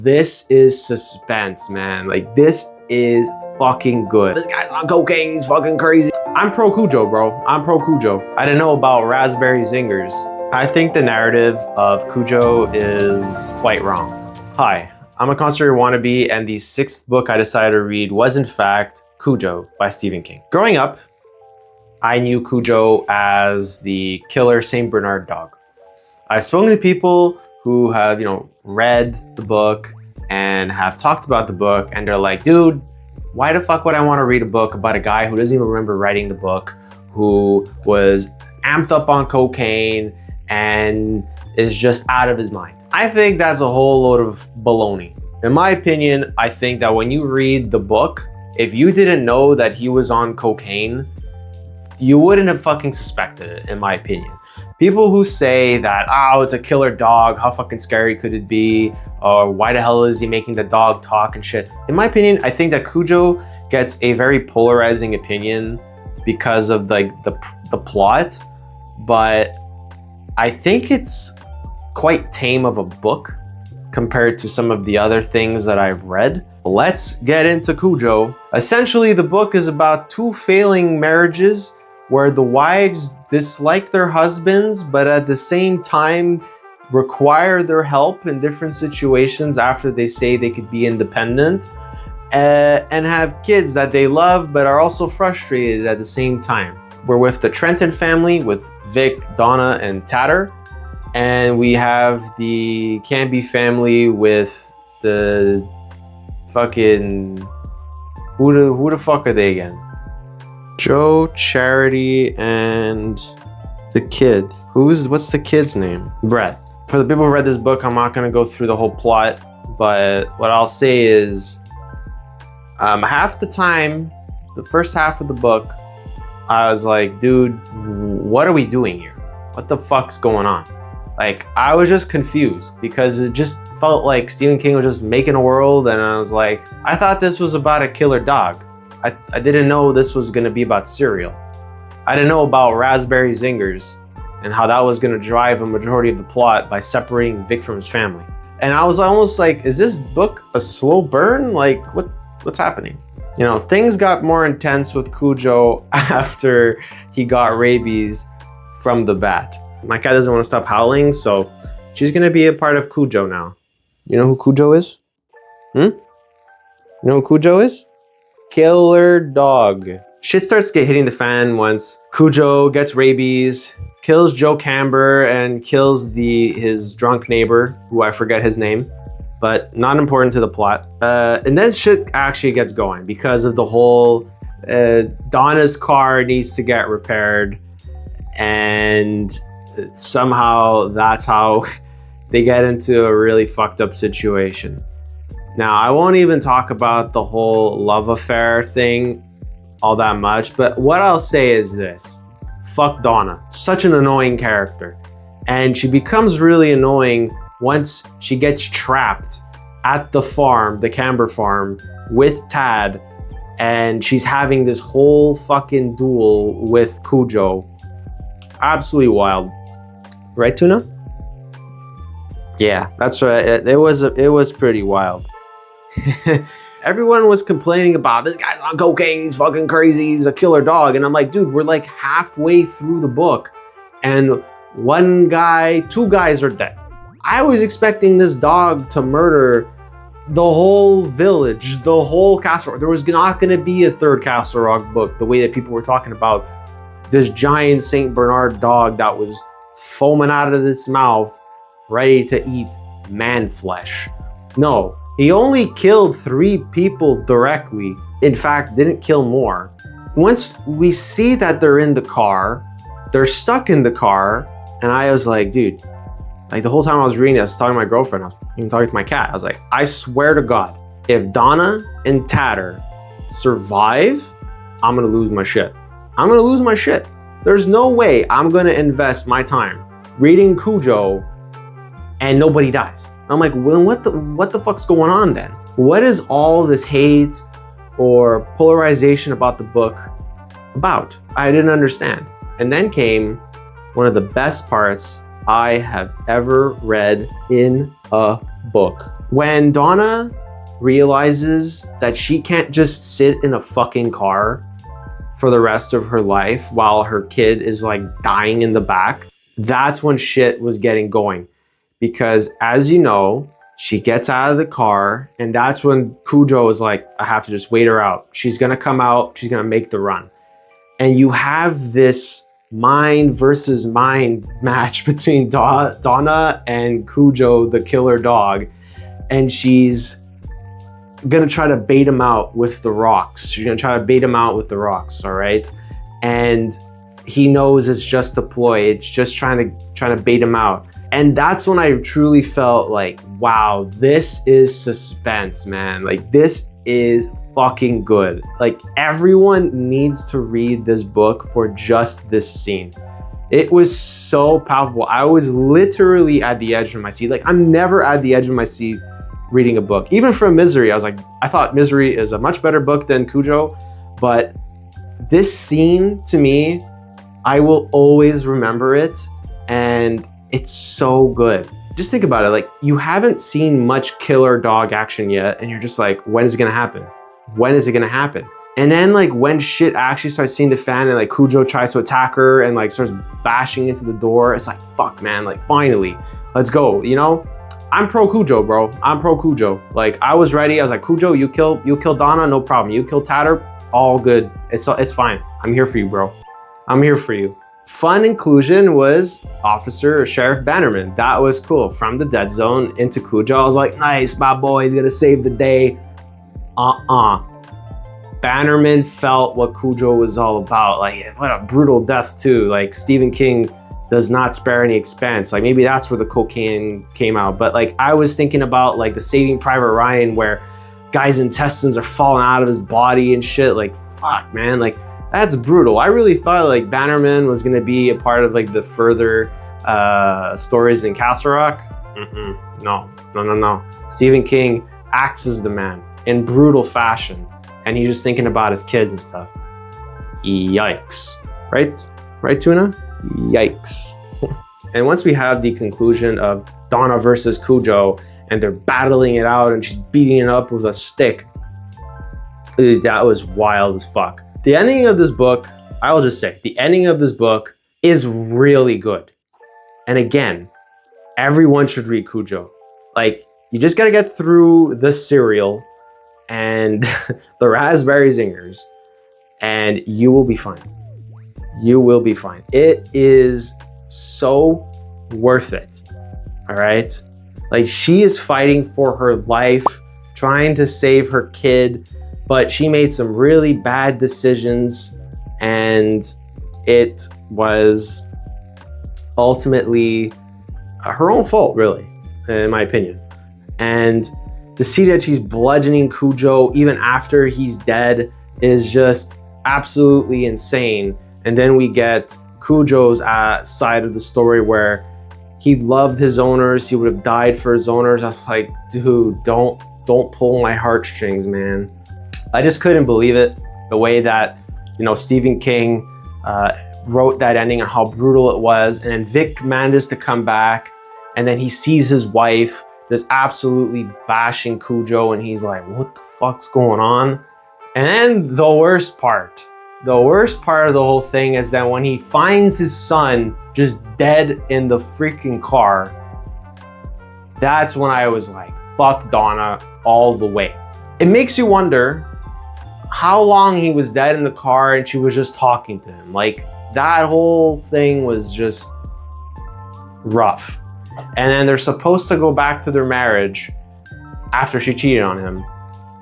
This is suspense, man. Like, this is fucking good. This guy's on cocaine, he's fucking crazy. I'm pro Cujo, bro. I'm pro Cujo. I didn't know about raspberry zingers. I think the narrative of Cujo is quite wrong. Hi, I'm a connoisseur wannabe, and the 6th book I decided to read was in fact Cujo by Stephen King. Growing up, I knew Cujo as the killer St. Bernard dog. I've spoken to people who have, read the book and have talked about the book, and they're like, dude, why the fuck would I want to read a book about a guy who doesn't even remember writing the book, who was amped up on cocaine and is just out of his mind? I think that's a whole load of baloney. In my opinion, I think that when you read the book, if you didn't know that he was on cocaine, you wouldn't have fucking suspected it, in my opinion. People who say that, oh, it's a killer dog, how fucking scary could it be? Or why the hell is he making the dog talk and shit? In my opinion, I think that Cujo gets a very polarizing opinion because of the plot, but I think it's quite tame of a book compared to some of the other things that I've read. Let's get into Cujo. Essentially, the book is about 2 failing marriages where the wives dislike their husbands, but at the same time require their help in different situations after they say they could be independent, and have kids that they love but are also frustrated at the same time. We're with the Trenton family with Vic, Donna, and Tatter, and we have the Canby family with the fucking who the fuck are they again? Joe, Charity, and the kid. What's the kid's name? Brett. For the people who read this book, I'm not gonna go through the whole plot, but what I'll say is, half the time, the first half of the book, I was like, dude, what are we doing here? What the fuck's going on? Like, I was just confused because it just felt like Stephen King was just making a world, and I was like, I thought this was about a killer dog. I didn't know this was gonna be about cereal. I didn't know about raspberry zingers and how that was gonna drive a majority of the plot by separating Vic from his family. And I was almost like, is this book a slow burn? Like, what's happening? Things got more intense with Cujo after he got rabies from the bat. My cat doesn't want to stop howling, so she's gonna be a part of Cujo now. You know who Cujo is? You know who Cujo is? Killer dog. Shit starts hitting the fan once Cujo gets rabies, kills Joe Camber, and kills his drunk neighbor, who I forget his name, but not important to the plot. And then shit actually gets going because of the whole Donna's car needs to get repaired, and somehow that's how they get into a really fucked up situation. Now, I won't even talk about the whole love affair thing all that much, but what I'll say is this. Fuck Donna. Such an annoying character. And she becomes really annoying once she gets trapped at the farm, the Camber farm, with Tad, and she's having this whole fucking duel with Cujo. Absolutely wild. Right, Tuna? Yeah, that's right. It was pretty wild. Everyone was complaining about this guy's on cocaine, he's fucking crazy, he's a killer dog. And I'm like, dude, we're like halfway through the book and 2 guys are dead. I was expecting this dog to murder the whole village, the whole Castle Rock. There was not gonna be a 3rd Castle Rock book, the way that people were talking about this giant St. Bernard dog that was foaming out of its mouth, ready to eat man flesh. No. He only killed 3 people directly. In fact, didn't kill more. Once we see that they're in the car, they're stuck in the car, and I was like, dude, like the whole time I was reading, I was talking to my girlfriend, I was even talking to my cat. I was like, I swear to God, if Donna and Tatter survive, I'm gonna lose my shit. I'm gonna lose my shit. There's no way I'm gonna invest my time reading Cujo and nobody dies. I'm like, well, what the fuck's going on then? What is all this hate or polarization about the book about? I didn't understand. And then came one of the best parts I have ever read in a book. When Donna realizes that she can't just sit in a fucking car for the rest of her life while her kid is like dying in the back, that's when shit was getting going. Because as you know, she gets out of the car and that's when Cujo is like, I have to just wait her out. She's gonna come out, she's gonna make the run. And you have this mind versus mind match between Donna and Cujo, the killer dog. And she's gonna try to bait him out with the rocks. She's gonna try to bait him out with the rocks, all right? And he knows it's just a ploy. It's just trying to bait him out. And that's when I truly felt like, wow, this is suspense, man. Like, this is fucking good. Like, everyone needs to read this book for just this scene. It was so palpable. I was literally at the edge of my seat. Like, I'm never at the edge of my seat reading a book. Even from Misery, I was like, I thought Misery is a much better book than Cujo, but this scene, to me, I will always remember it, and it's so good. Just think about it, like, you haven't seen much killer dog action yet, and you're just like, when is it gonna happen? When is it gonna happen? And then like when shit actually starts seeing the fan and like Cujo tries to attack her and like starts bashing into the door, it's like, fuck man, like finally, let's go, you know? I'm pro Cujo, bro. I'm pro Cujo. Like, I was ready. I was like, Cujo, you kill Donna, no problem. You kill Tatter, all good. It's fine. I'm here for you, bro. I'm here for you. Fun inclusion was Officer or Sheriff Bannerman. That was cool. From the dead zone into Cujo, I was like, nice, my boy, he's gonna save the day. Bannerman felt what Cujo was all about. Like, what a brutal death too. Like, Stephen King does not spare any expense. Like, maybe that's where the cocaine came out. But like, I was thinking about like the Saving Private Ryan where guy's intestines are falling out of his body and shit. Like, fuck, man. Like, that's brutal. I really thought like Bannerman was gonna be a part of like the further stories in Castle Rock. No. Stephen King axes the man in brutal fashion, and he's just thinking about his kids and stuff. Yikes. Right, Tuna? Yikes. And once we have the conclusion of Donna versus Cujo, and they're battling it out, and she's beating it up with a stick, that was wild as fuck. The ending of this book, I'll just say, the ending of this book is really good. And again, everyone should read Cujo. Like, you just gotta get through the cereal and the raspberry zingers, and you will be fine. You will be fine. It is so worth it, all right? Like, she is fighting for her life, trying to save her kid, but she made some really bad decisions, and it was ultimately her own fault, really, in my opinion. And to see that she's bludgeoning Cujo even after he's dead is just absolutely insane. And then we get Cujo's side of the story where he loved his owners. He would have died for his owners. I was like, dude, don't pull my heartstrings, man. I just couldn't believe it. The way that, you know, Stephen King wrote that ending and how brutal it was. And then Vic manages to come back, and then he sees his wife just absolutely bashing Cujo, and he's like, what the fuck's going on? And then the worst part of the whole thing is that when he finds his son just dead in the freaking car, that's when I was like, fuck Donna all the way. It makes you wonder how long he was dead in the car and she was just talking to him. Like, that whole thing was just rough. And then they're supposed to go back to their marriage after she cheated on him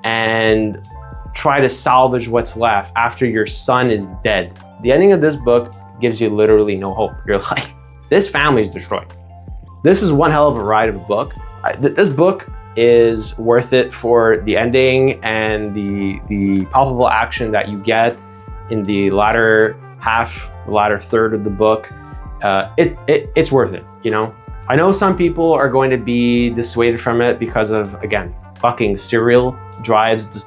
and try to salvage what's left after your son is dead. The ending of this book gives you literally no hope. You're like, this family's destroyed. This is one hell of a ride of a book. This book is worth it for the ending and the palpable action that you get in the latter half, the latter third of the book. It's worth it, you know? I know some people are going to be dissuaded from it because of, again, fucking cereal drives,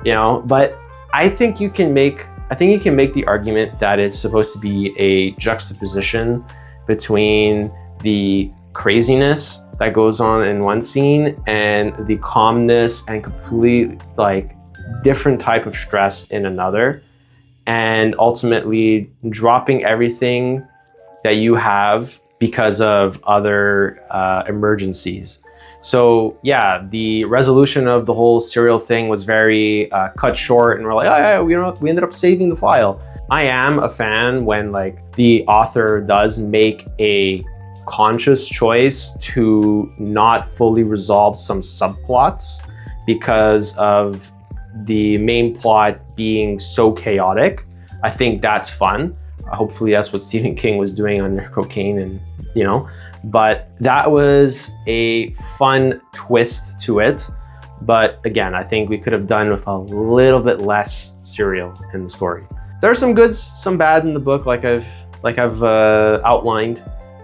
you know, but I think you can make the argument that it's supposed to be a juxtaposition between the craziness that goes on in one scene and the calmness and complete like different type of stress in another, and ultimately dropping everything that you have because of other emergencies. So yeah, the resolution of the whole serial thing was very cut short, and we're like, oh yeah, we ended up saving the file. I am a fan when like the author does make a conscious choice to not fully resolve some subplots because of the main plot being so chaotic. I think that's fun. Hopefully that's what Stephen King was doing under cocaine, and you know, but that was a fun twist to it. But again, I think we could have done with a little bit less serial in the story. There are some goods, some bads in the book, like I've outlined.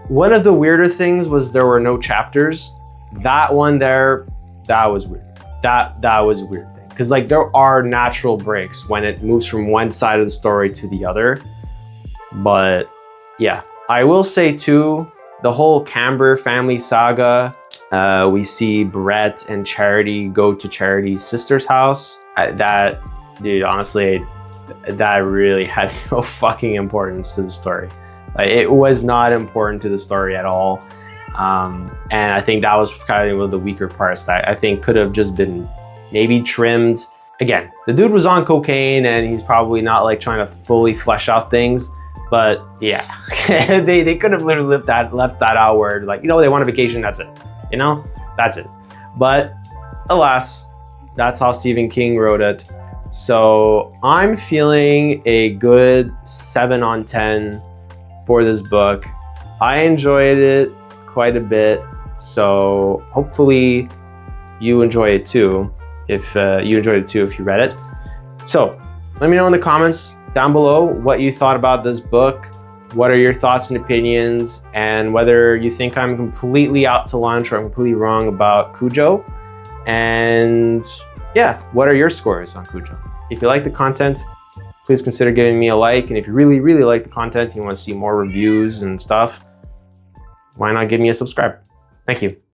One of the weirder things was there were no chapters. That one there, that was weird. That was a weird thing. Because like there are natural breaks when it moves from one side of the story to the other. But yeah, I will say too, the whole Camber family saga, we see Brett and Charity go to Charity's sister's house. That, dude, honestly, that really had no fucking importance to the story. Like, it was not important to the story at all. And I think that was kind of one of the weaker parts that I think could have just been maybe trimmed. Again, the dude was on cocaine and he's probably not like trying to fully flesh out things. But yeah, they could have literally left that out where like, you know, they want a vacation, that's it. You know, that's it. But alas, that's how Stephen King wrote it. So I'm feeling a good 7 on 10 for this book. I enjoyed it quite a bit. So hopefully you enjoy it too. If you enjoyed it too, if you read it. So let me know in the comments down below what you thought about this book. What are your thoughts and opinions, and whether you think I'm completely out to lunch or I'm completely wrong about Cujo. And yeah, what are your scores on Cujo? If you like the content, please consider giving me a like. And if you really, really like the content and you want to see more reviews and stuff, why not give me a subscribe? Thank you.